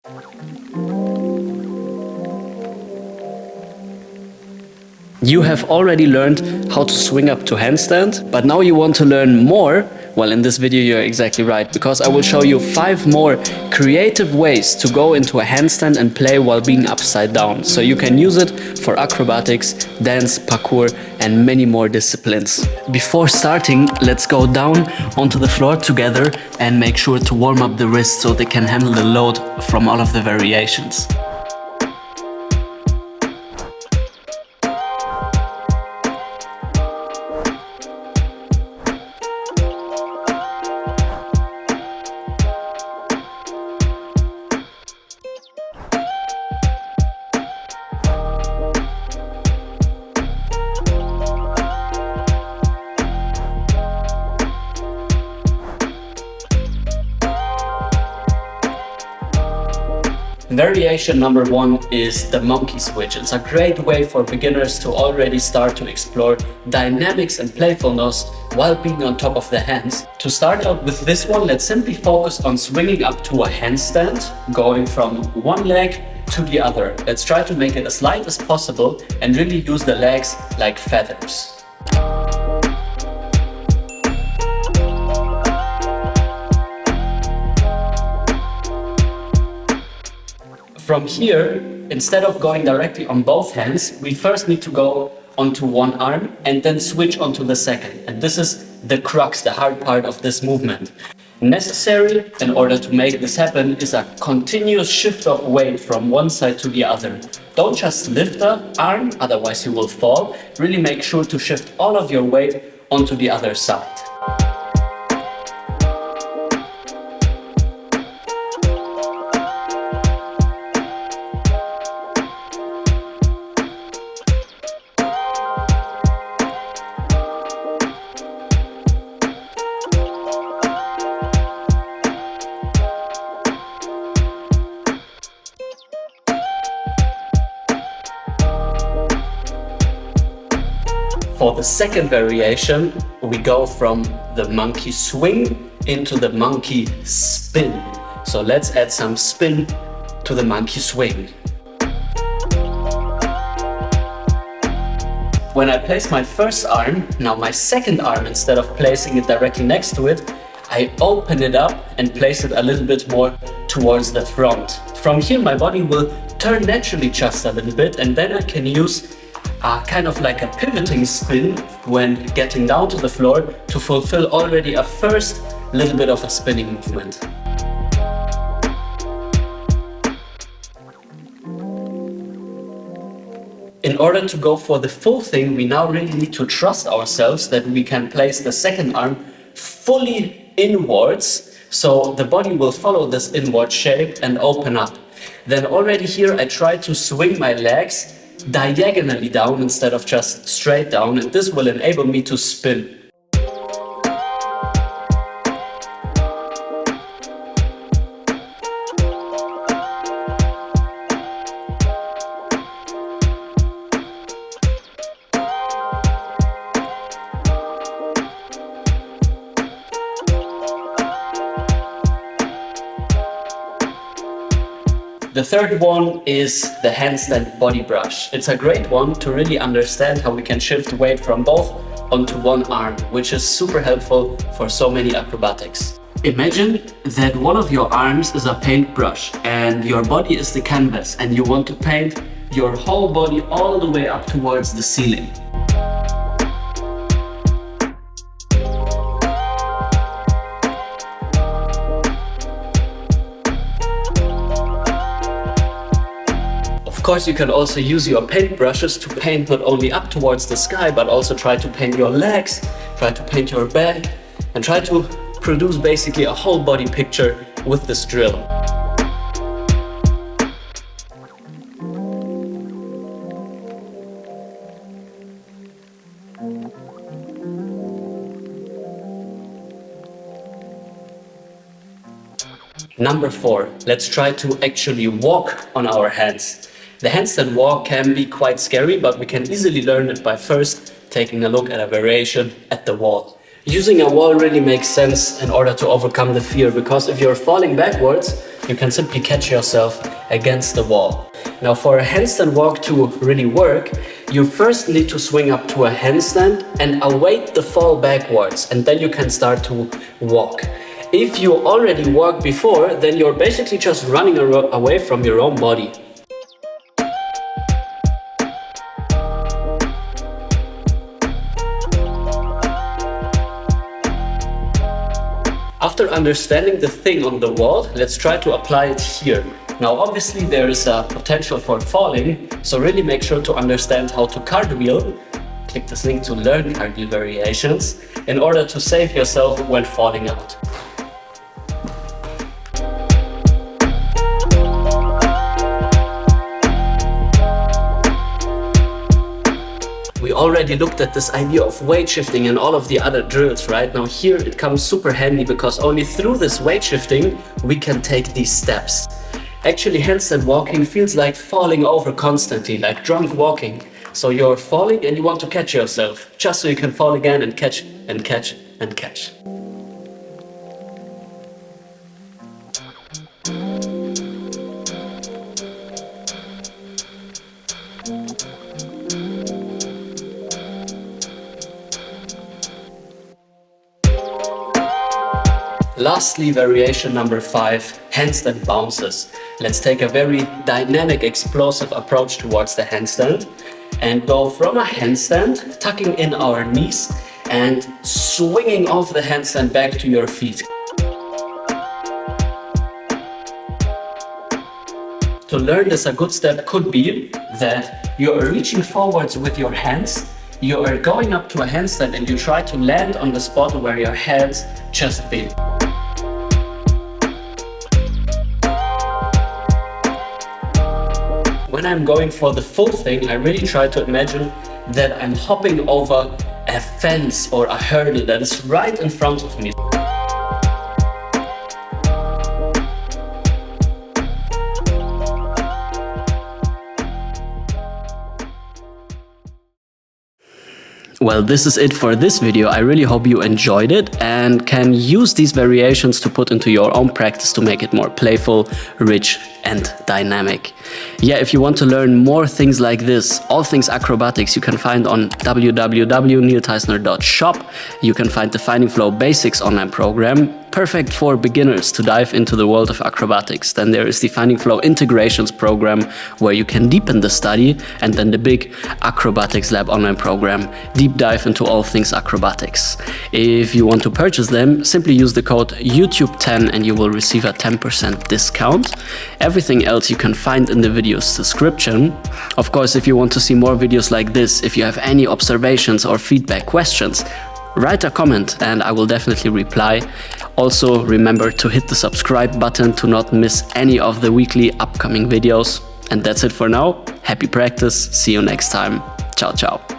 You have already learned how to swing up to handstand, but now you want to learn more? Well, in this video you're exactly right, because I will show you 5 more creative ways to go into a handstand and play while being upside down. So you can use it for acrobatics, dance, parkour and many more disciplines. Before starting, let's go down onto the floor together and make sure to warm up the wrists so they can handle the load from all of the variations. Variation number 1 is the monkey switch. It's a great way for beginners to already start to explore dynamics and playfulness while being on top of the hands. To start out with this one, let's simply focus on swinging up to a handstand, going from one leg to the other. Let's try to make it as light as possible and really use the legs like feathers. From here, instead of going directly on both hands, we first need to go onto one arm and then switch onto the second. And this is the crux, the hard part of this movement. Necessary in order to make this happen is a continuous shift of weight from one side to the other. Don't just lift the arm, otherwise you will fall. Really make sure to shift all of your weight onto the other side. For the second variation, we go from the monkey swing into the monkey spin. So let's add some spin to the monkey swing. When I place my first arm, now my second arm, instead of placing it directly next to it, I open it up and place it a little bit more towards the front. From here, my body will turn naturally just a little bit, and then I can use kind of like a pivoting spin when getting down to the floor to fulfill already a first little bit of a spinning movement. In order to go for the full thing, we now really need to trust ourselves that we can place the second arm fully inwards, so the body will follow this inward shape and open up. Then already here I try to swing my legs diagonally down instead of just straight down, and this will enable me to spin. The third one is the handstand body brush. It's a great one to really understand how we can shift weight from both onto one arm, which is super helpful for so many acrobatics. Imagine that one of your arms is a paintbrush and your body is the canvas, and you want to paint your whole body all the way up towards the ceiling. Of course, you can also use your paintbrushes to paint not only up towards the sky, but also try to paint your legs, try to paint your back, and try to produce basically a whole body picture with this drill. Number 4, let's try to actually walk on our hands. The handstand walk can be quite scary, but we can easily learn it by first taking a look at a variation at the wall. Using a wall really makes sense in order to overcome the fear, because if you're falling backwards, you can simply catch yourself against the wall. Now for a handstand walk to really work, you first need to swing up to a handstand and await the fall backwards, and then you can start to walk. If you already walked before, then you're basically just running away from your own body. After understanding the thing on the wall, let's try to apply it here. Now obviously there is a potential for falling, so really make sure to understand how to cartwheel. Click this link to learn cartwheel variations in order to save yourself when falling out. We already looked at this idea of weight shifting and all of the other drills, right? Now here it comes super handy because only through this weight shifting we can take these steps. Actually, handstand walking feels like falling over constantly, like drunk walking. So you're falling and you want to catch yourself, just so you can fall again and catch and catch and catch. Lastly, variation number 5, handstand bounces. Let's take a very dynamic, explosive approach towards the handstand and go from a handstand, tucking in our knees and swinging off the handstand back to your feet. To learn this, a good step could be that you are reaching forwards with your hands, you are going up to a handstand and you try to land on the spot where your hands just been. When I'm going for the full thing, I really try to imagine that I'm hopping over a fence or a hurdle that is right in front of me. Well, this is it for this video. I really hope you enjoyed it and can use these variations to put into your own practice to make it more playful, rich and dynamic. Yeah, if you want to learn more things like this, all things acrobatics, you can find on www.neilteisner.shop. You can find the Finding Flow Basics online program, perfect for beginners to dive into the world of acrobatics. Then there is the Finding Flow Integrations program, where you can deepen the study, and then the big Acrobatics Lab online program, deep dive into all things acrobatics. If you want to purchase them, simply use the code YouTube10 and you will receive a 10% discount. Everything else you can find in the video's description. Of course, if you want to see more videos like this, if you have any observations or feedback, questions, write a comment and I will definitely reply. Also, remember to hit the subscribe button to not miss any of the weekly upcoming videos. And that's it for now. Happy practice. See you next time. Ciao, ciao.